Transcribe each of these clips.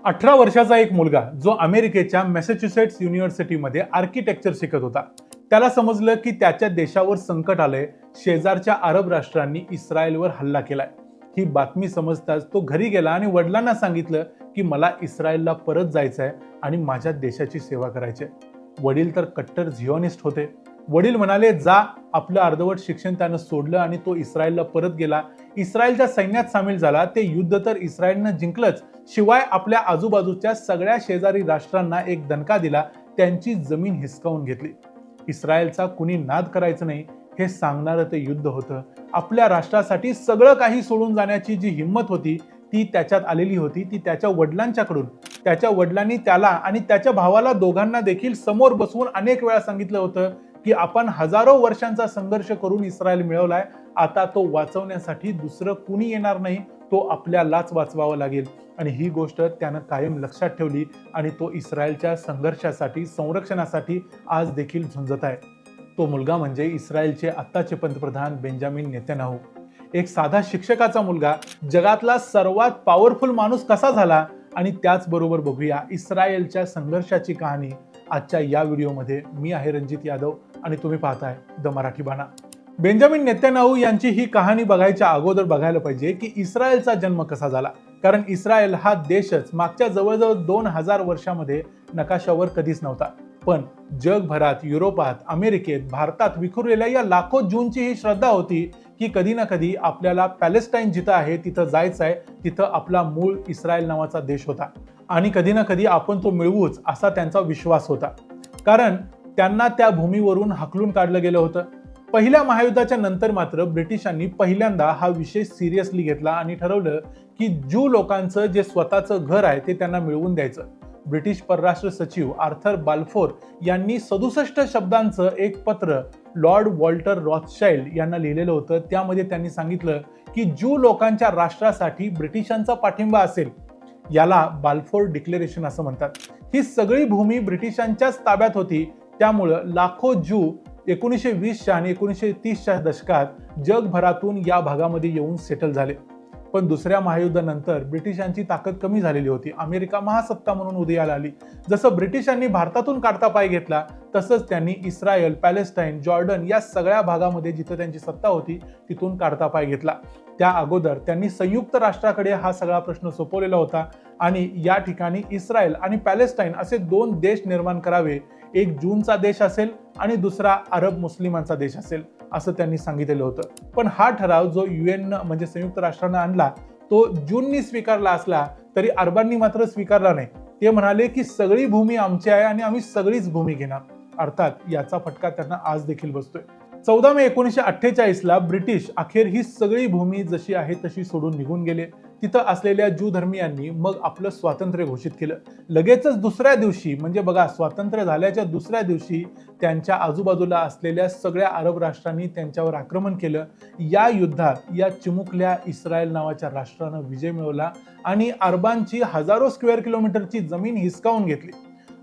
18 वर्षाचा एक मुलगा जो अमेरिकेच्या मॅसेच्युसेट्स युनिव्हर्सिटीमध्ये आर्किटेक्चर शिकत होता, त्याला समजलं की त्याच्या देशावर संकट आलंय. शेजारच्या अरब राष्ट्रांनी इस्रायलवर हल्ला केलाय. ही बातमी समजताच तो घरी गेला आणि वडिलांना सांगितलं की मला इस्रायलला परत जायचंय आणि माझ्या देशाची सेवा करायची. वडील तर कट्टर झिओनिस्ट होते. वडील म्हणाले, जा. आपलं अर्धवट शिक्षण त्यानं सोडलं आणि तो इस्रायलला परत गेला. इस्रायलच्या सैन्यात सामील झाला. ते युद्ध तर इस्रायलनं जिंकलंच, शिवाय आपल्या आजूबाजूच्या सगळ्या शेजारी राष्ट्रांना एक दणका दिला, त्यांची जमीन हिसकावून घेतली. इस्रायलचा कुणी नाद करायचं नाही हे सांगणारं ते युद्ध होतं. आपल्या राष्ट्रासाठी सगळं काही सोडून जाण्याची जी हिंमत होती ती त्याच्यात आलेली होती. ती त्याच्या वडिलांच्याकडून. त्याच्या वडिलांनी त्याला आणि त्याच्या भावाला दोघांना देखील समोर बसवून अनेक वेळा सांगितलं होतं की आपण हजारो वर्षांचा संघर्ष करून इस्रायल मिळवलाय. आता तो वाचवण्यासाठी दुसरं कुणी येणार नाही, तो आपल्यालाच वाचवावं लागेल. आणि ही गोष्ट त्यानं कायम लक्षात ठेवली आणि तो इस्रायलच्या संघर्षासाठी, संरक्षणासाठी आज देखील झुंजत आहे. तो मुलगा म्हणजे इस्रायलचे आत्ताचे पंतप्रधान बेंजामिन नेतन्याहू. एक साधा शिक्षकाचा मुलगा जगातला सर्वात पॉवरफुल माणूस कसा झाला, आणि त्याचबरोबर बघूया इस्रायलच्या संघर्षाची कहाणी आजच्या या व्हिडिओमध्ये. मी आहे रणजित यादव आणि तुम्ही पाहताय द मराठी बाणा. बेंजामिन नेतन्याहू यांची ही कहाणी बघायच्या अगोदर बघायला पाहिजे की इस्रायलचा जन्म कसा झाला. कारण इस्रायल हा देशच मागच्या जवळजवळ 2000 वर्षामध्ये नकाशावर कधीच नव्हता. पण जगभरात, युरोपात, अमेरिकेत, भारतात विखुरलेल्या या लाखो ज्यूंची ही श्रद्धा होती की कधी ना कधी आपल्याला पॅलेस्टाईन जिथं आहे तिथं जायचं आहे. तिथं आपला मूळ इस्रायल नावाचा देश होता आणि कधी ना कधी आपण तो मिळवूच असा त्यांचा विश्वास होता. कारण त्यांना त्या भूमीवरून हाकलून काढलं गेलं होतं. पहिल्या महायुद्धाच्या नंतर मात्र ब्रिटिशांनी पहिल्यांदा हा विषय सिरियसली घेतला आणि ठरवलं की ज्यू लोकांचं जे स्वतःचं घर आहे ते त्यांना मिळवून द्यायचं. ब्रिटिश परराष्ट्र सचिव आर्थर बाल्फोर यांनी 67 शब्दांचं एक पत्र लॉर्ड वॉल्टर रॉथशाइल्ड यांना लिहिलेलं होतं. त्यामध्ये त्यांनी सांगितलं की ज्यू लोकांच्या राष्ट्रासाठी ब्रिटिशांचा पाठिंबा असेल. याला बाल्फोर डिक्लेरेशन असं म्हणतात. ही सगळी भूमी ब्रिटिशांच्याच ताब्यात होती. त्यामुळं लाखो ज्यू 1920च्या आणि 1930च्या दशकात जगभरातून या भागामध्ये येऊन सेटल झाले. पण दुसऱ्या महायुद्धानंतर ब्रिटिशांची ताकद कमी झालेली होती. अमेरिका महासत्ता म्हणून उदयाला आली. जसं ब्रिटिशांनी भारतातून काढता पाय घेतला तसंच त्यांनी इस्रायल, पॅलेस्टाईन, जॉर्डन या सगळ्या भागामध्ये जिथं त्यांची सत्ता होती तिथून काढता पाय घेतला. त्या अगोदर त्यांनी संयुक्त राष्ट्राकडे हा सगळा प्रश्न सोपवलेला होता आणि या ठिकाणी इस्रायल आणि पॅलेस्टाईन असे 2 देश निर्माण करावे. एक ज्यूंचा देश असेल आणि दुसरा अरब मुस्लिमांचा देश असेल असं त्यांनी सांगितलेलं होतं. पण हा ठराव जो UN म्हणजे संयुक्त राष्ट्रानं आणला तो ज्यूंनी स्वीकारला असला तरी अरबांनी मात्र स्वीकारला नाही. ते म्हणाले की सगळी भूमी आमची आहे आणि आम्ही सगळीच भूमी घेणार. अर्थात याचा फटका त्यांना आज देखील बसतोय. 14 मे 1948ला ब्रिटिश अखेर ही सगळी भूमी जशी आहे तशी सोडून निघून गेले. तिथं असलेल्या ज्यू धर्मीयांनी मग आपलं स्वातंत्र्य घोषित केलं. लगेचच दुसऱ्या दिवशी म्हणजे बघा स्वातंत्र्य झाल्याच्या दुसऱ्या दिवशी त्यांच्या आजूबाजूला असलेल्या सगळ्या अरब राष्ट्रांनी त्यांच्यावर आक्रमण केलं. या युद्धात या चिमुकल्या इस्रायल नावाच्या राष्ट्रानं विजय मिळवला आणि अरबांची हजारो स्क्वेअर किलोमीटरची जमीन हिसकावून घेतली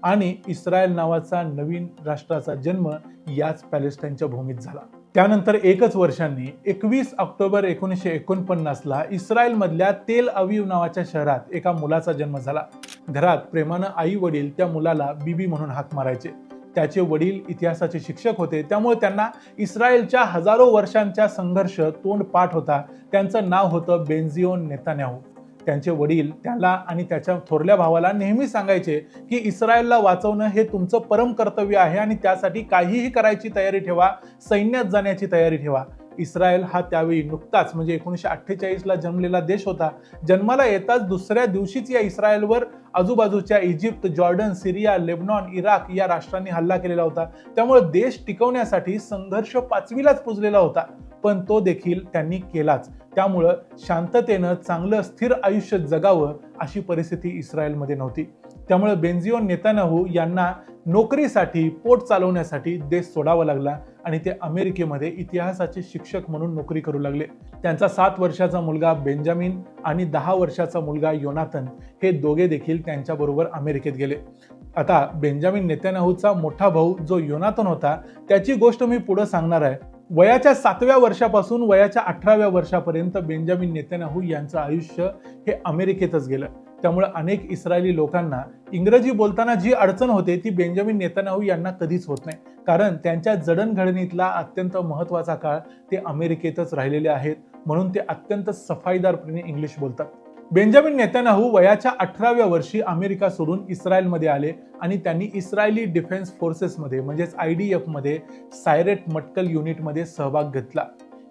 आणि इस्रायल नावाचा नवीन राष्ट्राचा जन्म याच पॅलेस्टाईनच्या भूमीत झाला. त्यानंतर एकच वर्षांनी 21 ऑक्टोबर 1949ला इस्रायल मधल्या तेल अवीव नावाच्या शहरात एका मुलाचा जन्म झाला. घरात प्रेमानं आई वडील त्या मुलाला बीबी म्हणून हाक मारायचे. त्याचे वडील इतिहासाचे शिक्षक होते, त्यामुळे त्यांना इस्रायलच्या हजारो वर्षांच्या संघर्ष तोंडपाठ होता. त्यांचं नाव होतं बेंझिओन नेतन्याहू. त्यांचे वडील त्याला आणि त्याच्या थोरल्या भावाला नेहमी सांगायचे की इस्रायलला वाचवणं हे तुमचं परम कर्तव्य आहे आणि त्यासाठी काहीही करायची तयारी ठेवा, सैन्यात जाण्याची तयारी ठेवा. इस्रायल हा त्यावेळी नुकताच म्हणजे 1948ला जन्मलेला देश होता. जन्माला येताच दुसऱ्या दिवशीच या इस्रायलवर आजूबाजूच्या इजिप्त, जॉर्डन, सिरिया, लेबनॉन, इराक या राष्ट्रांनी हल्ला केलेला होता. त्यामुळे देश टिकवण्यासाठी संघर्ष 5वीलाच पुजलेला होता. पण तो देखील त्यांनी केलाच. त्यामुळं शांततेनं चांगलं स्थिर आयुष्य जगावं अशी परिस्थिती इस्रायलमध्ये नव्हती. त्यामुळे बेंझिओन नेतन्याहू यांना नोकरीसाठी, पोट चालवण्यासाठी देश सोडावा लागला आणि ते अमेरिकेमध्ये इतिहासाचे शिक्षक म्हणून नोकरी करू लागले. त्यांचा 7 वर्षाचा मुलगा बेंजामिन आणि 10 वर्षाचा मुलगा योनाथन हे दोघे देखील त्यांच्याबरोबर अमेरिकेत गेले. आता बेंजामिन नेतन्याहूचा मोठा भाऊ जो योनाथन होता त्याची गोष्ट मी पुढे सांगणार आहे. वयाच्या 7व्या वर्षापासून वयाच्या 18व्या वर्षापर्यंत बेंजामिन नेतन्याहू यांचं आयुष्य हे अमेरिकेतच गेलं. त्यामुळे अनेक इस्रायली लोकांना इंग्रजी बोलताना जी अडचण होते ती बेंजामिन नेतन्याहू यांना कधीच होत नाही, कारण त्यांच्या जडणघडणीतला अत्यंत महत्त्वाचा काळ ते अमेरिकेतच राहिलेले आहेत, म्हणून ते अत्यंत सफाईदारपणे इंग्लिश बोलतात. बेंजामिन नेतन्याहू वयाच्या 18व्या वर्षी अमेरिका सोडून इस्रायलमध्ये आले आणि त्यांनी इस्रायली डिफेन्स फोर्सेसमध्ये म्हणजेच IDF मध्ये सायरेट मटकल युनिटमध्ये सहभाग घेतला.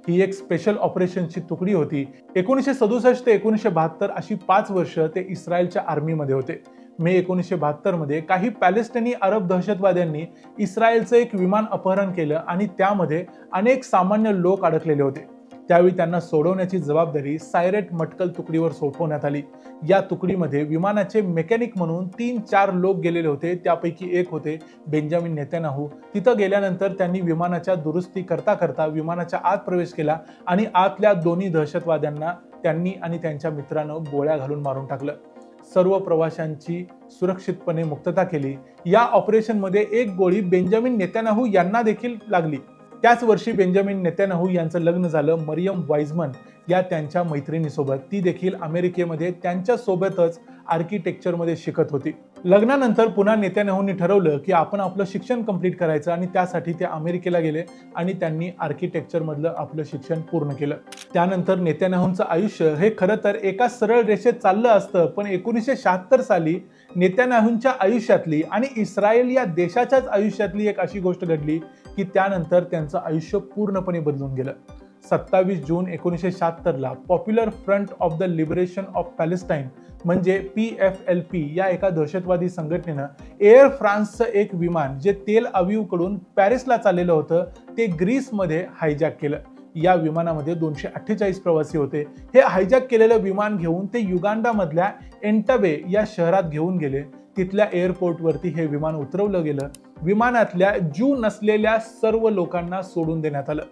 ही एक स्पेशल ऑपरेशनची तुकडी होती. 1967 ते 1972 अशी 5 वर्ष ते इस्रायलच्या आर्मीमध्ये होते. मे 1972 मध्ये काही पॅलेस्टिनी अरब दहशतवाद्यांनी इस्रायलचं एक विमान अपहरण केलं आणि त्यामध्ये अनेक सामान्य लोक अडकलेले होते. त्यावेळी त्यांना सोडवण्याची जबाबदारी सायरेट मटकल तुकडीवर सोपवण्यात आली. या तुकडीमध्ये विमानाचे मेकॅनिक म्हणून 3-4 लोक गेलेले होते. त्यापैकी एक होते बेंजामिन नेतन्याहू. तिथं गेल्यानंतर त्यांनी विमानाच्या दुरुस्ती करता करता विमानाच्या आत प्रवेश केला आणि आतल्या दोन्ही दहशतवाद्यांना त्यांनी आणि त्यांच्या मित्रानं गोळ्या घालून मारून टाकलं. सर्व प्रवाशांची सुरक्षितपणे मुक्तता केली. या ऑपरेशनमध्ये एक गोळी बेंजामिन नेतन्याहू यांना देखील लागली. त्याच वर्षी बेंजामिन नेतन्याहू यांचं लग्न झालं मरियम वाइझमन या त्यांच्या मैत्रिणीसोबत. ती देखील अमेरिकेमध्ये त्यांच्या सोबतच आर्किटेक्चरमध्ये शिकत होती. लग्नानंतर पुन्हा नेतन्याहूंनी ठरवलं की आपण आपलं शिक्षण कंप्लीट करायचं आणि त्यासाठी ते अमेरिकेला गेले आणि त्यांनी आर्किटेक्चरमधलं आपलं शिक्षण पूर्ण केलं. त्यानंतर नेतन्याहूंचं आयुष्य हे खरं तर एका सरळ रेषेत चाललं असतं, पण 1976 साली नेतन्याहूंच्या आयुष्यातली आणि इस्रायल या देशाच्याच आयुष्यातली एक अशी गोष्ट घडली की त्यानंतर त्यांचं आयुष्य पूर्णपणे बदलून गेलं. 27 जून 1976 popular front of the liberation of Palestine म्हणजे PFLP या एका दहशतवादी संघटनेनं एअर फ्रान्सचं एक विमान जे तेल अविवकडून पॅरिसला चाललेलं होतं ते ग्रीसमध्ये हायजॅक केलं. या विमानामध्ये 248 प्रवासी होते. हे हायजॅक केलेलं विमान घेऊन ते युगांडामधल्या एंटाबे या शहरात घेऊन गेले. तिथल्या एअरपोर्टवरती हे विमान उतरवलं गेलं. विमानातल्या ज्यू नसलेल्या सर्व लोकांना सोडून देण्यात आलं.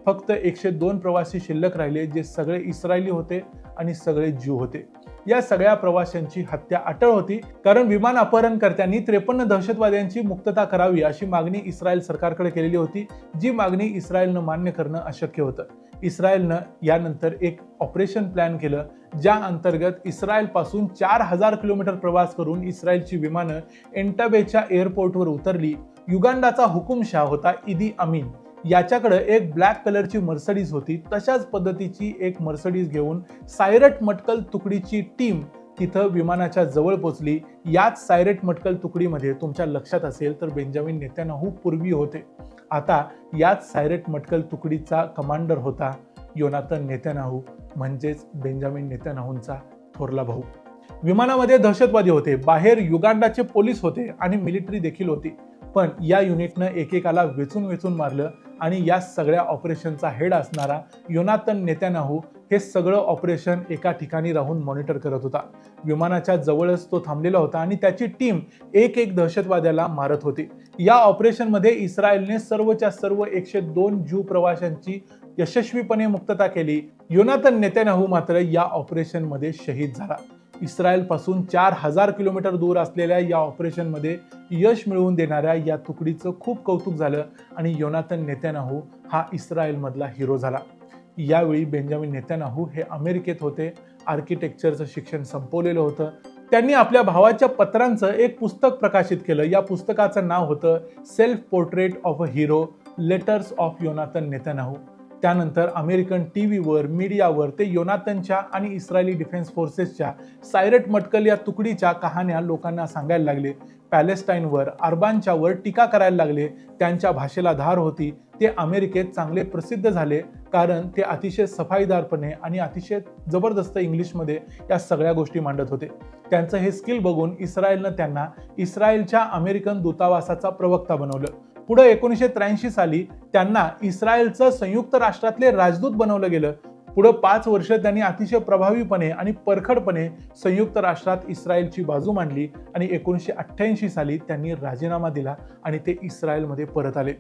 फक्त 102 प्रवासी शिल्लक राहिले, जे सगळे इस्रायली होते आणि सगळे ज्यू होते. या सगळ्या प्रवाशांची हत्या अटळ होती, कारण विमान अपहरणकर्त्यांनी 53 दहशतवाद्यांची मुक्तता करावी अशी मागणी इस्रायल सरकारकडे केलेली होती, जी मागणी इस्रायलनं मान्य करणं अशक्य होतं. इस्रायलनं यानंतर एक ऑपरेशन प्लॅन केलं, ज्या अंतर्गत इस्रायलपासून 4000 किलोमीटर प्रवास करून इस्रायलची विमानं एंटाबेच्या एअरपोर्टवर उतरली. युगांडाचा हुकुमशाह होता इदी अमीन. याच्याकडे एक ब्लॅक कलरची मर्सडीज होती. तशाच पद्धतीची एक मर्सडीज घेऊन सायरेट मटकल तुकडीची टीम तिथं विमानाच्या जवळ पोहोचली. याच सायरेट मटकल तुकडीमध्ये तुमच्या लक्षात असेल तर बेंजामिन नेतन्याहू पूर्वी होते. आता याच सायरेट मटकल तुकडीचा कमांडर होता योनाथन नेतन्याहू, म्हणजेच बेंजामिन नेतन्याहूंचा थोरला भाऊ. विमानामध्ये दहशतवादी होते, बाहेर युगांडाचे पोलीस होते आणि मिलिटरी देखील होती. पण या युनिटनं एकेकाला वेचून मारलं आणि या सगळ्या ऑपरेशनचा हेड असणारा योनाथन नेतन्याहू हे सगळं ऑपरेशन एका ठिकाणी राहून मॉनिटर करत होता. विमानाच्या जवळच तो थांबलेला होता आणि त्याची टीम एक दहशतवाद्याला मारत होती. या ऑपरेशनमध्ये इस्रायलने सर्वच्या सर्व 102 ज्यू प्रवाशांची यशस्वीपणे मुक्तता केली. योनाथन नेतन्याहू मात्र या ऑपरेशनमध्ये शहीद झाला. इस्रायलपासून 4000 किलोमीटर दूर असलेल्या या ऑपरेशनमध्ये यश मिळवून देणाऱ्या या तुकडीचं खूप कौतुक झालं आणि योनाथन नेतन्याहू हा इस्रायलमधला हिरो झाला. यावेळी बेंजामिन नेतन्याहू हे अमेरिकेत होते. आर्किटेक्चरचं शिक्षण संपवलेलं होतं. त्यांनी आपल्या भावाच्या पत्रांचं एक पुस्तक प्रकाशित केलं. या पुस्तकाचं नाव होतं self portrait of a hero, letters of Yonatan Netanyahu. त्यानंतर अमेरिकन टीव्हीवर, मीडियावर ते योनाथनच्या आणि इस्रायली डिफेन्स फोर्सेसच्या सायरेट मटकल या तुकडीच्या कहाण्या लोकांना सांगायला लागले. पॅलेस्टाईनवर, अरबांच्यावर टीका करायला लागले. त्यांच्या भाषेला धार होती. ते अमेरिकेत चांगले प्रसिद्ध झाले, कारण ते अतिशय सफाईदारपणे आणि अतिशय जबरदस्त इंग्लिशमध्ये या सगळ्या गोष्टी मांडत होते. त्यांचं हे स्किल बघून इस्रायलनं त्यांना इस्रायलच्या अमेरिकन दूतावासाचा प्रवक्ता बनवलं. पुढे 1983 साली त्यांना इस्रायलचं संयुक्त राष्ट्रातले राजदूत बनवलं गेलं. पुढे 5 वर्ष त्यांनी अतिशय प्रभावीपणे आणि परखडपणे संयुक्त राष्ट्रात इस्रायलची बाजू मांडली आणि 1988 साली त्यांनी राजीनामा दिला आणि ते इस्रायलमध्ये परत आले.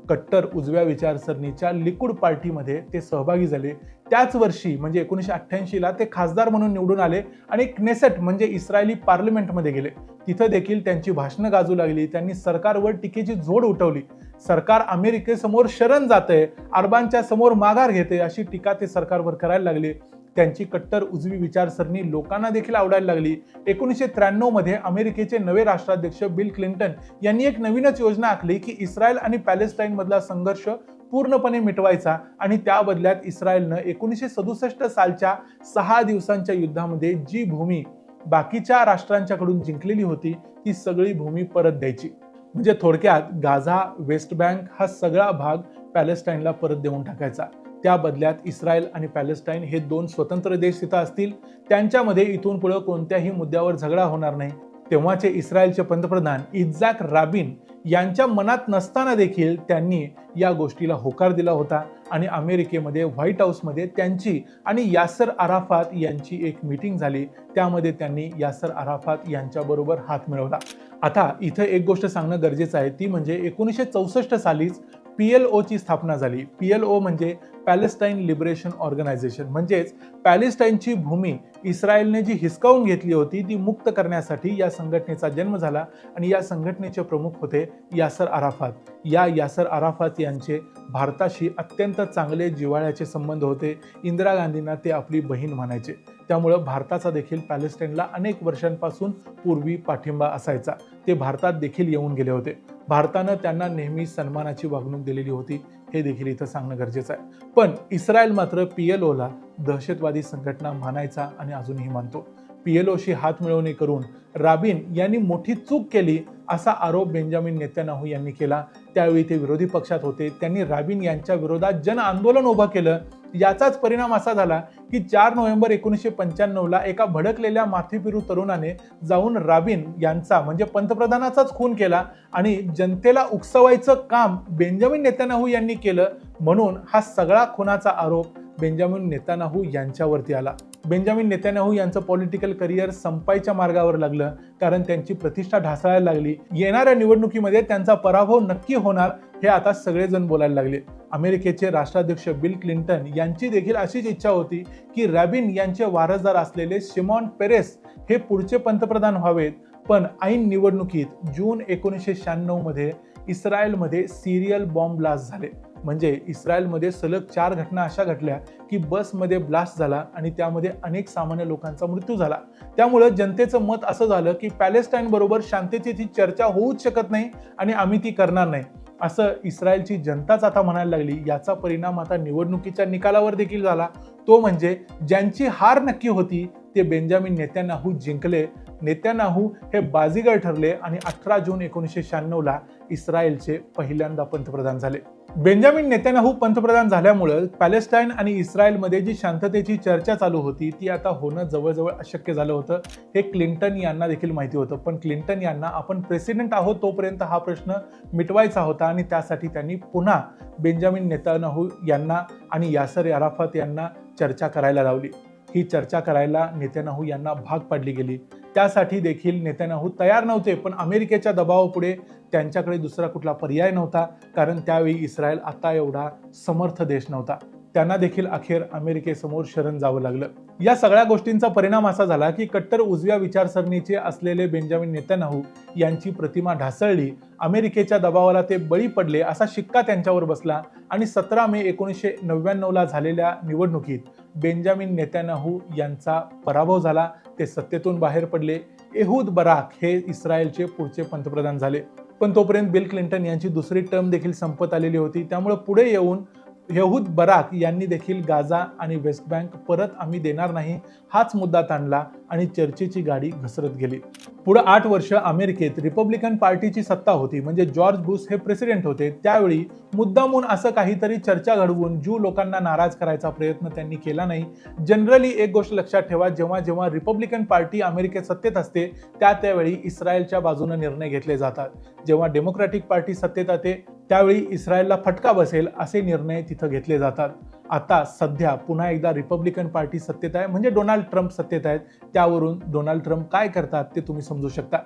कट्टर उजव्या विचारसरणीच्या लिकुड पार्टीमध्ये ते सहभागी झाले. त्याच वर्षी म्हणजे 1988ला ते खासदार म्हणून निवडून आले आणि क्नेसेट म्हणजे इस्रायली पार्लमेंटमध्ये गेले. तिथं देखील त्यांची भाषणं गाजू लागली. त्यांनी सरकारवर टीकेची झोड उठवली. सरकार अमेरिकेसमोर शरण जातंय, अरबांच्या समोर माघार घेते अशी टीका ते सरकारवर करायला लागले. त्यांची कट्टर उजवी विचारसरणी लोकांना देखील आवडायला लागली. 1993 मध्ये अमेरिकेचे नवे राष्ट्राध्यक्ष बिल क्लिंटन यांनी एक नवीनच योजना आखली की इस्रायल आणि पॅलेस्टाईन मधला संघर्ष पूर्णपणे मिटवायचा आणि त्या बदल्यात इस्रायलनं 1967 सालच्या 6 दिवसांच्या युद्धामध्ये जी भूमी बाकीच्या राष्ट्रांच्याकडून जिंकलेली होती ती सगळी भूमी परत द्यायची. म्हणजे थोडक्यात गाझा, वेस्ट बँक हा सगळा भाग पॅलेस्टाईनला परत देऊन टाकायचा. त्या बदल्यात इस्रायल आणि पॅलेस्टाईन हे 2 स्वतंत्र देश तिथं असतील. त्यांच्यामध्ये इथून पुढे कोणत्याही मुद्द्यावर झगडा होणार नाही. तेव्हाचे इस्रायलचे पंतप्रधान इत्झाक राबिन यांच्या मनात नसताना देखील त्यांनी या गोष्टीला होकार दिला होता आणि अमेरिकेमध्ये व्हाईट हाऊसमध्ये त्यांची आणि यासर अराफात यांची एक मीटिंग झाली. त्यामध्ये त्यांनी यासर अराफात यांच्याबरोबर हात मिळवला. आता इथं एक गोष्ट सांगणं गरजेचं आहे, ती म्हणजे 1964 सालीच PLO ची स्थापना झाली. PLO म्हणजे पॅलेस्टाईन लिबरेशन ऑर्गनायझेशन, म्हणजेच पॅलेस्टाईनची भूमी इस्रायलने जी हिसकावून घेतली होती ती मुक्त करण्यासाठी या संघटनेचा जन्म झाला आणि या संघटनेचे प्रमुख होते यासर अराफात. या यासर अराफात यांचे भारताशी अत्यंत चांगले जिव्हाळ्याचे संबंध होते. इंदिरा गांधींना ते आपली बहीण म्हणायचे. त्यामुळं भारताचा देखील पॅलेस्टाईनला अनेक वर्षांपासून पूर्वी पाठिंबा असायचा. ते भारतात देखील येऊन गेले होते. भारतानं त्यांना नेहमी सन्मानाची वागणूक दिलेली होती, हे देखील इथं सांगणं गरजेचं आहे. पण इस्रायल मात्र PLOला दहशतवादी संघटना मानायचा आणि अजूनही मानतो. PLOशी हात मिळवणी करून राबिन यांनी मोठी चूक केली असा आरोप बेंजामिन नेतन्याहू यांनी केला. त्यावेळी ते विरोधी पक्षात होते. त्यांनी राबिन यांच्या विरोधात जन आंदोलन उभं केलं. याचाच परिणाम असा झाला की 4 नोव्हेंबर 1995ला एका भडकलेल्या माथेफिरू तरुणाने जाऊन राबिन यांचा म्हणजे पंतप्रधानाचाच खून केला आणि जनतेला उकसवायचं काम बेंजामिन नेतन्याहू यांनी केलं. म्हणून हा सगळा खुनाचा आरोप बेंजामिन नेतन्याहू यांच्यावरती आला. बेंजामिन नेतन्याहू यांचं पॉलिटिकल करिअर संपायच्या मार्गावर लागलं, कारण त्यांची प्रतिष्ठा ढासळायला लागली. येणाऱ्या निवडणुकीमध्ये त्यांचा पराभव नक्की होणार हे आता सगळेजण बोलायला लागले. अमेरिकेचे राष्ट्राध्यक्ष बिल क्लिंटन यांची देखील अशीच इच्छा होती की राबिन यांचे वारसदार असलेले शिमॉन पेरेस हे पुढचे पंतप्रधान व्हावेत. पण ऐन निवडणुकीत जून 1996 मध्ये इस्रायलमध्ये सिरियल बॉम्ब ब्लास्ट झाले. म्हणजे इस्रायलमध्ये सलग 4 घटना अशा घडल्या की बसमध्ये ब्लास्ट झाला आणि त्यामध्ये अनेक सामान्य लोकांचा मृत्यू झाला. त्यामुळे जनतेचं मत असं झालं की पॅलेस्टाईन बरोबर शांततेची चर्चा होऊच शकत नाही आणि आम्ही ती करणार नाही, असं इस्रायलची जनताच आता म्हणायला लागली. याचा परिणाम आता निवडणुकीच्या निकालावर देखील झाला. तो म्हणजे ज्यांची हार नक्की होती ते बेंजामिन नेतन्याहू जिंकले. नेतन्याहू हे बाजीगर ठरले आणि 18 जून 1996ला इस्रायलचे पहिल्यांदा पंतप्रधान झाले. बेंजामिन नेतन्याहू पंतप्रधान झाल्यामुळे पॅलेस्टाईन आणि इस्रायलमध्ये जी शांततेची चर्चा चालू होती ती आता होणं जवळजवळ अशक्य झालं होतं. हे क्लिंटन यांना देखील माहिती होतं. पण क्लिंटन यांना आपण प्रेसिडेंट आहोत तोपर्यंत हा प्रश्न मिटवायचा होता आणि त्यासाठी त्यांनी पुन्हा बेंजामिन नेतन्याहू यांना आणि यासर अराफात यांना चर्चा करायला लावली. ही चर्चा करायला नेतन्याहू यांना भाग पाडली गेली. त्यासाठी देखील नेतन्याहू तयार नव्हते, पण अमेरिकेच्या दबावापुढे त्यांच्याकडे दुसरा कुठला पर्याय नव्हता, कारण त्यावेळी इस्रायल आता एवढा समर्थ देश नव्हता. त्यांना देखील अखेर अमेरिकेसमोर शरण जावं लागलं. या सगळ्या गोष्टींचा परिणाम असा झाला की कट्टर उजव्या विचारसरणीचे असलेले बेंजामिन नेतन्याहू यांची प्रतिमा ढासळली. अमेरिकेच्या दबावाला ते बळी पडले असा शिक्का त्यांच्यावर बसला आणि 17 मे 1999ला झालेल्या निवडणुकीत बेंजामिन नेतन्याहू यांचा पराभव झाला. ते सत्तेतून बाहेर पडले. एहूद बराक हे इस्रायलचे पुढचे पंतप्रधान झाले. पण तोपर्यंत बिल क्लिंटन यांची दुसरी टर्म देखील संपत आलेली होती. त्यामुळे पुढे येऊन एहूद बराक यांनी देखील गाझा आणि वेस्ट बँक परत आम्ही देणार नाही हाच मुद्दा ताणला आणि चर्चेची गाडी घसरत गेली. पुढे 8 वर्ष अमेरिकेत रिपब्लिकन पार्टीची सत्ता होती. म्हणजे जॉर्ज बुश हे प्रेसिडेंट होते. त्यावेळी मुद्दामून असं काहीतरी चर्चा घडवून ज्यू लोकांना नाराज करायचा प्रयत्न त्यांनी केला नाही. जनरली एक गोष्ट लक्षात ठेवा, जेव्हा जेव्हा रिपब्लिकन पार्टी अमेरिकेत सत्तेत असते त्यावेळी इस्रायलच्या बाजूने निर्णय घेतले जातात. जेव्हा डेमोक्रॅटिक पार्टी सत्तेत येते त्यावेळी इस्रायलला फटका बसेल असे निर्णय तिथं घेतले जातात. आता सध्या पुन्हा एकदा रिपब्लिकन पार्टी सत्तेत आहे, म्हणजे डोनाल्ड ट्रम्प सत्तेत आहेत. त्यावरून डोनाल्ड ट्रम्प काय करतात ते तुम्ही समजू शकता.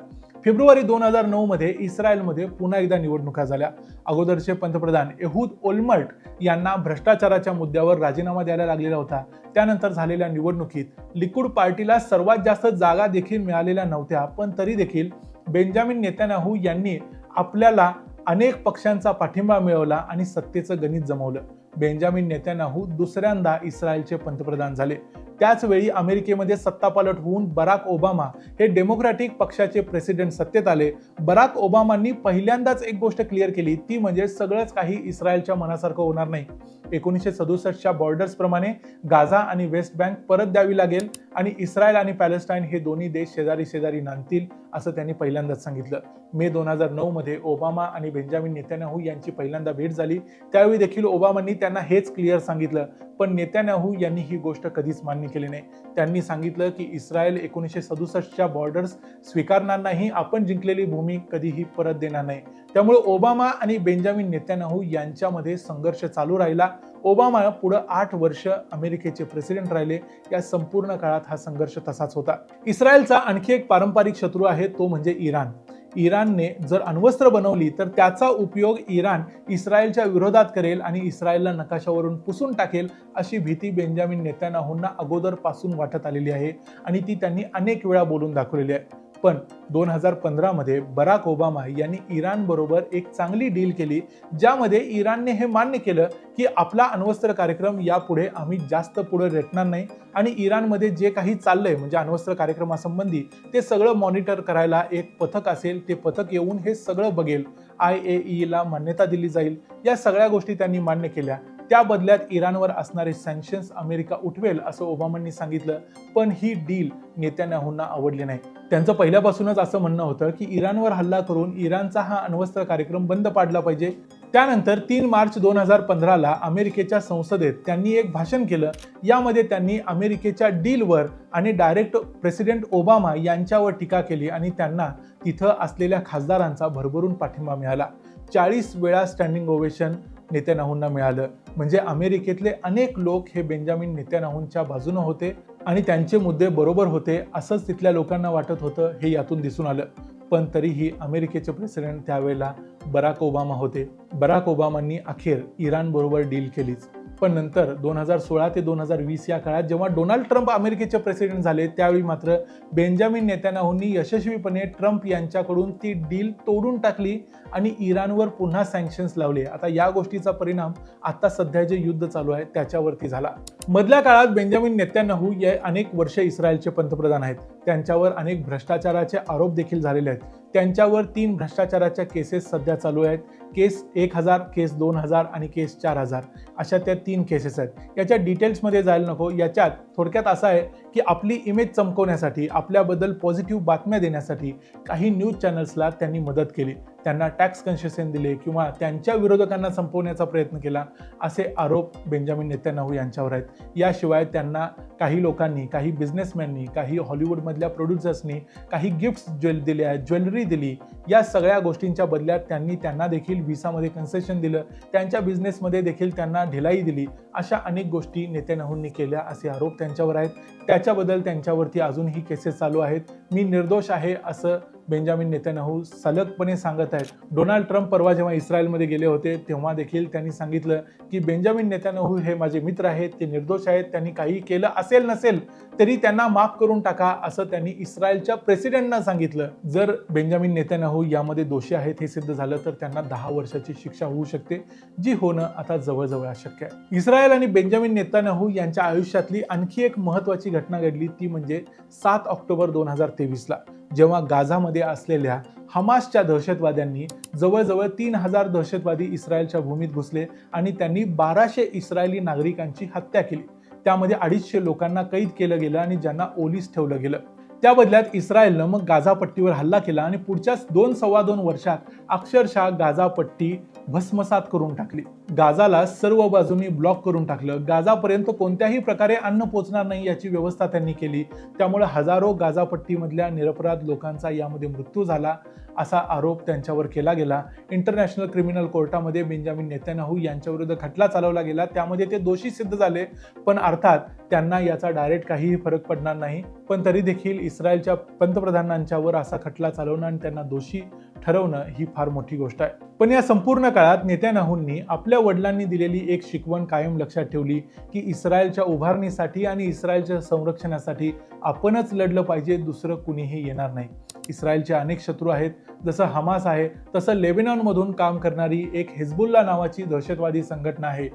फेब्रुवारी 2009 मध्ये इस्रायलमध्ये पुन्हा एकदा निवडणुका झाल्या. अगोदरचे पंतप्रधान एहूद ओलमर्ट यांना भ्रष्टाचाराच्या मुद्द्यावर राजीनामा द्यायला लागलेला होता. त्यानंतर झालेल्या निवडणुकीत लिकुड पार्टीला सर्वात जास्त जागा देखील मिळालेल्या नव्हत्या, पण तरी देखील बेंजामिन नेतन्याहू यांनी आपल्याला अनेक पक्षांचा पाठिंबा मिळवला आणि सत्तेचं गणित जमवलं. बेंजामिन नेतन्याहू दुसऱ्यांदा इस्रायलचे पंतप्रधान झाले. त्याच वेळी अमेरिकेमध्ये सत्तापालट होऊन बराक ओबामा हे डेमोक्रॅटिक पक्षाचे प्रेसिडेंट सत्तेत आले. बराक ओबामांनी पहिल्यांदाच एक गोष्ट क्लिअर केली, ती म्हणजे सगळंच काही इस्रायलच्या मनासारखं होणार नाही. 1967च्या बॉर्डर्स प्रमाणे गाझा आणि वेस्ट बँक परत द्यावी लागेल आणि इस्रायल आणि पॅलेस्टाईन हे दोन्ही देश शेजारी शेजारी नांदतील, असं त्यांनी पहिल्यांदाच सांगितलं. मे 2009 मध्ये ओबामा आणि बेंजामिन नेतन्याहू यांची पहिल्यांदा भेट झाली. त्यावेळी देखील ओबामांनी त्यांना हेच क्लिअर सांगितलं, पण नेतन्याहू यांनी ही गोष्ट कधीच मान्य केली नाही. त्यांनी सांगितलं की इस्रायल 1967च्या बॉर्डर्स स्वीकारणार नाही, आपण जिंकलेली भूमी कधीही परत देणार नाही. त्यामुळे ओबामा आणि बेंजामिन नेतन्याहू यांच्यामध्ये संघर्ष चालू राहिला. ओबामा पुढे 8 वर्ष अमेरिकेचे प्रेसिडेंट राहिले. या संपूर्ण काळात हा संघर्ष तसाच होता. इस्रायलचा आणखी एक पारंपरिक शत्रू आहे, तो म्हणजे इराण. इराणने जर अण्वस्त्र बनवली तर त्याचा उपयोग इराण इस्रायलच्या विरोधात करेल आणि इस्रायलला नकाशावरून पुसून टाकेल, अशी भीती बेंजामिन नेतन्याहूंना अगोदरपासून वाटत आलेली आहे आणि ती त्यांनी अनेक वेळा बोलून दाखवलेली आहे. पण 2015 मध्ये बराक ओबामा यांनी इराण बरोबर एक चांगली डील केली, ज्यामध्ये इराणने हे मान्य केलं की आपला अण्वस्त्र कार्यक्रम यापुढे आम्ही जास्त पुढे रेटणार नाही आणि इराणमध्ये जे काही चाललंय म्हणजे अण्वस्त्र कार्यक्रमासंबंधी ते सगळं मॉनिटर करायला एक पथक असेल, ते पथक येऊन हे सगळं बघेल, IAEA ला मान्यता दिली जाईल. या सगळ्या गोष्टी त्यांनी मान्य केल्या. त्या बदल्यात इराणवर असणारे सँक्शन्स अमेरिका उठवेल असं ओबामांनी सांगितलं. पण ही डील नेतन्याहूंना आवडली नाही. त्यांचं पहिल्यापासूनच असं म्हणणं होतं की इराणवर हल्ला करून इराणचा हा अण्वस्त्र कार्यक्रम बंद पाडला पाहिजे. त्यानंतर 3 मार्च 2015ला अमेरिकेच्या संसदेत त्यांनी एक भाषण केलं. यामध्ये त्यांनी अमेरिकेच्या डीलवर आणि डायरेक्ट प्रेसिडेंट ओबामा यांच्यावर टीका केली आणि त्यांना तिथं असलेल्या खासदारांचा भरभरून पाठिंबा मिळाला. 40 वेळा स्टँडिंग ओवेशन नेतन्याहूंना मिळालं. म्हणजे अमेरिकेतले अनेक लोक हे बेंजामिन नेतन्याहूंच्या बाजूने होते आणि त्यांचे मुद्दे बरोबर होते असंच तिथल्या लोकांना वाटत होतं, हे यातून दिसून आलं. पण तरीही अमेरिकेचे प्रेसिडेंट त्यावेळेला बराक ओबामा होते. बराक ओबामांनी अखेर इराण बरोबर डील केलीच. पण नंतर 2016 ते 2020 या काळात जेव्हा डोनाल्ड ट्रम्प अमेरिकेचे प्रेसिडेंट झाले, त्यावेळी मात्र बेंजामिन नेतन्याहूंनी यशस्वीपणे ट्रम्प यांच्याकडून ती डील तोडून टाकली आणि इराणवर पुन्हा सँक्शन्स लावले. आता या गोष्टीचा परिणाम आता सध्या जे युद्ध चालू आहे त्याच्यावरती झाला. मधल्या काळात बेंजामिन नेतन्याहू हे अनेक वर्ष इस्रायलचे पंतप्रधान आहेत. त्यांच्यावर अनेक भ्रष्टाचाराचे आरोप देखील झालेले आहेत. त्यांच्यावर 3 भ्रष्टाचाराच्या केसेस सध्या चालू आहेत. केस 1000, केस 2000 आणि केस 4000 अशा त्या 3 केसेस आहेत. याच्या डिटेल्समध्ये जायला नको. याच्यात थोडक्यात असं आहे की आपली इमेज चमकवण्यासाठी, आपल्याबद्दल पॉझिटिव्ह बातम्या देण्यासाठी काही न्यूज चॅनल्सला त्यांनी मदत केली. त्यांना टॅक्स कन्सेशन दिले किंवा त्यांच्या विरोधकांना संपवण्याचा प्रयत्न केला, असे आरोप बेंजामिन नेतन्याहू यांच्यावर आहेत. याशिवाय त्यांना काही लोकांनी, काही बिझनेसमॅननी, काही हॉलिवूडमधल्या प्रोड्युसर्सनी काही गिफ्ट्स दिले आहेत, ज्वेलरी दिली. या सगळ्या गोष्टींच्या बदल्यात त्यांना देखील व्हिसामध्ये कन्सेशन दिलं, त्यांच्या बिझनेसमध्ये देखील त्यांना ढिलाई दिली. अशा अनेक गोष्टी नेतन्याहूंनी केल्या असे आरोप त्यांच्यावर आहेत. त्याच्याबद्दल त्यांच्यावरती अजूनही केसेस चालू आहेत. मी निर्दोष आहे असं बेंजामिन नेतन्याहू सलगपणे सांगत आहेत. डोनाल्ड ट्रम्प परवा जेव्हा इस्रायलमध्ये गेले होते तेव्हा देखील त्यांनी सांगितलं की बेंजामिन नेतन्याहू हे माझे मित्र आहेत, ते निर्दोष आहेत, त्यांनी काही केलं असेल नसेल तरी त्यांना माफ करून टाका, असं त्यांनी इस्रायलच्या प्रेसिडेंटना सांगितलं. जर बेंजामिन नेतन्याहू यामध्ये दोषी आहेत हे सिद्ध झालं तर त्यांना 10 वर्षाची शिक्षा होऊ शकते, जी होणं आता जवळजवळ अशक्य आहे. इस्रायल आणि बेंजामिन नेतन्याहू यांच्या आयुष्यातली आणखी एक महत्त्वाची घटना घडली, ती म्हणजे 7 ऑक्टोबर 2023ला जेव्हा गाझामध्ये असलेल्या हमासच्या दहशतवाद्यांनी जवळजवळ 3000 दहशतवादी इस्रायलच्या भूमीत घुसले आणि त्यांनी 1200 इस्रायली नागरिकांची हत्या केली. त्यामध्ये 250 लोकांना कैद केलं गेलं आणि ज्यांना ओलीस ठेवलं गेलं. त्या बदल्यात इस्रायलनं मग गाझा पट्टीवर हल्ला केला आणि पुढच्या 2-2.25 वर्षात अक्षरशः गाझा पट्टी भस्मसात करून टाकली. गाझाला सर्व बाजूनी ब्लॉक करून टाकलं. गाझापर्यंत कोणत्याही प्रकारे अन्न पोहोचणार नाही याची व्यवस्था त्यांनी केली. त्यामुळे हजारो गाझा पट्टीमधल्या निरपराध लोकांचा यामध्ये मृत्यू झाला, असा आरोप त्यांच्यावर केला गेला. इंटरनॅशनल क्रिमिनल कोर्टामध्ये बेंजामिन नेतन्याहू यांच्याविरुद्ध खटला चालवला गेला. त्यामध्ये ते दोषी सिद्ध झाले, पण अर्थात त्यांना याचा डायरेक्ट काहीही फरक पडणार नाही. पण तरी देखील इस्रायलच्या पंतप्रधानांच्यावर असा खटला चालवणं आणि त्यांना दोषी ठरवणं ही फार मोठी गोष्ट आहे. पण या संपूर्ण काळात नेतन्याहूंनी आपल्या वडिलांनी दिलेली एक शिकवण कायम लक्षात ठेवली की इस्रायलच्या उभारणीसाठी आणि इस्रायलच्या संरक्षणासाठी आपणच लढलं पाहिजे, दुसरं कुणीही येणार नाही. इस्रायलचे अनेक शत्रू आहेत. जसं हमास आहे तसं लेबनॉनमधून काम करणारी एक हिजबुल्ला नावाची दहशतवादी संघटना आहे.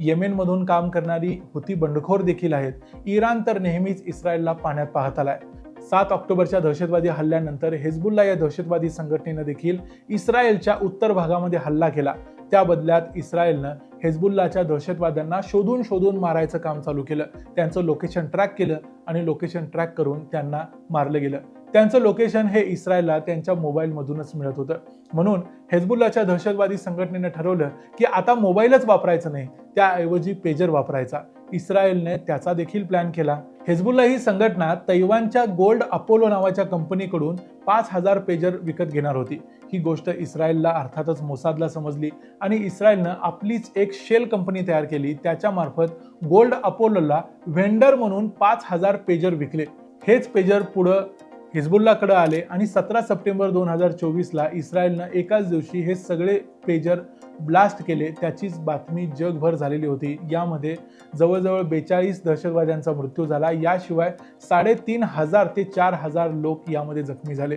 येमेनमधून काम करणारी हुती बंडखोर देखील आहेत. इराण तर नेहमीच इस्रायलला पाण्यात पाहत आलाय. 7 ऑक्टोबरच्या दहशतवादी हल्ल्यानंतर हेजबुल्ला या दहशतवादी संघटनेनं देखील इस्रायलच्या उत्तर भागामध्ये हल्ला केला. त्या बदल्यात इस्रायलनं हेजबुल्लाच्या दहशतवाद्यांना शोधून शोधून मारायचं काम चालू केलं. त्यांचं लोकेशन ट्रॅक केलं आणि लोकेशन ट्रॅक करून त्यांना मारलं गेलं. त्यांचं लोकेशन हे इस्रायलला त्यांच्या मोबाईलमधूनच मिळत होतं. म्हणून हेजबुल्लाच्या दहशतवादी संघटनेनं ठरवलं की आता मोबाईलच वापरायचं नाही, त्याऐवजी पेजर वापरायचा. इस्रायलने त्याचा देखील प्लॅन केला. हेजबुल्ला ही संघटना तैवानच्या गोल्ड अपोलो नावाच्या कंपनीकडून 5,000 पेजर विकत घेणार होती. ही गोष्ट इस्रायलला अर्थातच मोसादला समजली आणि इस्रायलनं आपलीच एक शेल कंपनी तयार केली. त्याच्या मार्फत गोल्ड अपोलोला व्हेंडर म्हणून 5,000 पेजर विकले. हेच पेजर पुढं हिजबुल्लाकडे आले आणि 17 सप्टेंबर 2024ला इस्रायलनं एकाच दिवशी हे सगळे पेजर ब्लास्ट केले. त्याचीच बातमी जगभर झालेली होती. यामध्ये जवळजवळ 42 दहशतवाद्यांचा मृत्यू झाला. याशिवाय 3,500 ते 4,000 लोक यामध्ये जखमी झाले.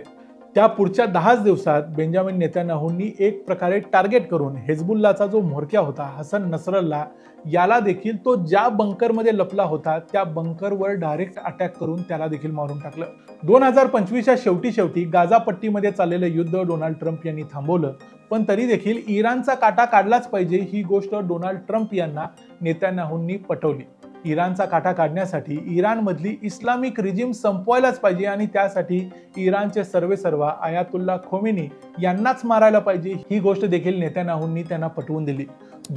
त्या पुढच्या 10 दिवसात बेंजामिन नेतान्याहूंनी एक प्रकारे टार्गेट करून हेजबुल्लाचा जो म्होरक्या होता हसन नसरल्ला याला देखील तो ज्या बंकरमध्ये लपला होता त्या बंकरवर डायरेक्ट अटॅक करून त्याला देखील मारून टाकलं. 2025च्या शेवटी गाझा पट्टीमध्ये चाललेलं युद्ध डोनाल्ड ट्रम्प यांनी थांबवलं. पण तरी देखील इराणचा काटा काढलाच पाहिजे ही गोष्ट डोनाल्ड ट्रम्प यांना नेतान्याहूंनी पटवली. इराणचा काटा काढण्यासाठी इराणमधली इस्लामिक रिजिम संपवायलाच पाहिजे आणि त्यासाठी इराणचे सर्वेसर्वा आयातुल्ला खोमेनी यांनाच मारायला पाहिजे ही गोष्ट देखील नेतान्याहूंनी त्यांना पटवून दिली.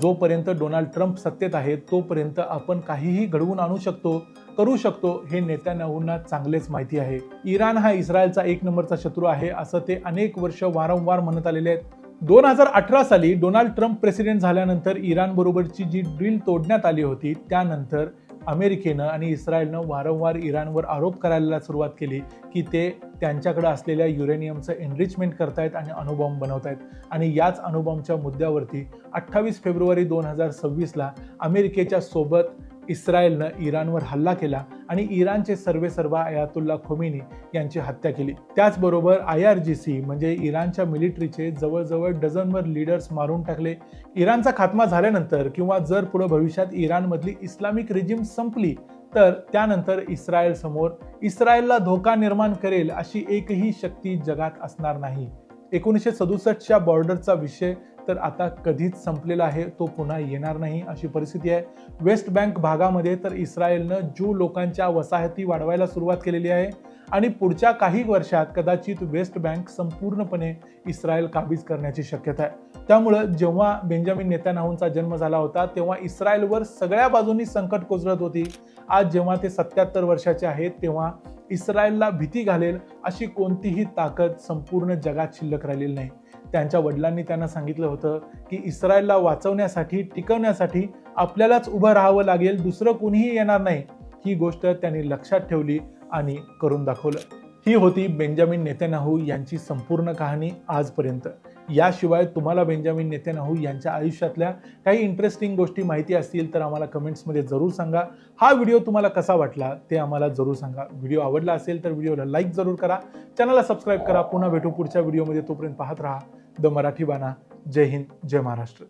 जोपर्यंत डोनाल्ड ट्रम्प सत्तेत आहे तोपर्यंत आपण काहीही घडवून आणू शकतो, करू शकतो हे नेतान्याहूंना चांगलेच माहिती आहे. इराण हा इस्रायलचा 1 नंबरचा शत्रू आहे असं ते अनेक वर्ष वारंवार म्हणत आलेले आहेत. 2018 साली डोनाल्ड ट्रम्प प्रेसिडेंट झाल्यानंतर इराण बरोबरची जी डील तोडण्यात आली होती त्यानंतर अमेरिकेनं आणि इस्रायलनं वारंवार इराणवर आरोप करायला सुरुवात केली की ते त्यांच्याकडे असलेल्या युरेनियमचं एनरिचमेंट करतायत आणि अणुबॉम्ब बनवतायत. आणि याच अणुबॉम्बच्या मुद्द्यावरती 28 फेब्रुवारी 2026ला अमेरिकेच्या सोबत इस्रायलनं इराणवर हल्ला केला आणि इराणचे सर्वेसर्वा आयातुल्ला खोमेनी यांची हत्या केली. त्याचबरोबर IRGC म्हणजे इराणच्या मिलिटरीचे जवळजवळ डझनभर लीडर्स मारून टाकले. इराणचा खात्मा झाल्यानंतर किंवा जर पुढे भविष्यात इराणमधली इस्लामिक रिजिम संपली तर त्यानंतर इस्रायल समोर इस्रायलला धोका निर्माण करेल अशी एकही शक्ती जगात असणार नाही. 1967च्या बॉर्डरचा विषय तर आता कधीच संपलेला आहे, तो पुन्हा येणार नाही अशी परिस्थिती आहे. वेस्ट बँक भागामध्ये तर इस्रायलनं ज्यू लोकांच्या वसाहती वाढवायला सुरुवात केलेली आहे आणि पुढच्या काही वर्षात कदाचित वेस्ट बँक संपूर्णपणे इस्रायल काबीज करण्याची शक्यता आहे. त्यामुळं जेव्हा बेंजामिन नेतान्याहूंचा जन्म झाला होता तेव्हा इस्रायलवर सगळ्या बाजूंनी संकट कोसळत होती. आज जेव्हा ते 77 वर्षाचे आहेत तेव्हा इस्रायलला भीती घालेल अशी कोणतीही ताकद संपूर्ण जगात शिल्लक राहिलेली नाही. त्यांच्या वडिलांनी त्यांना सांगितलं होतं की इस्रायलला वाचवण्यासाठी, टिकवण्यासाठी आपल्यालाच उभं राहावं लागेल, दुसरं कुणीही येणार नाही. ही गोष्ट त्यांनी लक्षात ठेवली आणि करून दाखवलं. ही होती बेंजामिन नेतान्याहू यांची संपूर्ण कहाणी आजपर्यंत. याशिवाय तुम्हाला बेंजामिन नेतान्याहू यांच्या आयुष्यातल्या काही इंटरेस्टिंग गोष्टी माहिती असतील तर आम्हाला कमेंट्समध्ये जरूर सांगा. हा व्हिडिओ तुम्हाला कसा वाटला ते आम्हाला जरूर सांगा. व्हिडिओ आवडला असेल तर व्हिडिओला लाईक जरूर करा, चॅनलला सबस्क्राईब करा. पुन्हा भेटू पुढच्या व्हिडिओमध्ये. तोपर्यंत पाहत राहा द मराठी बाणा. जय हिंद, जय महाराष्ट्र.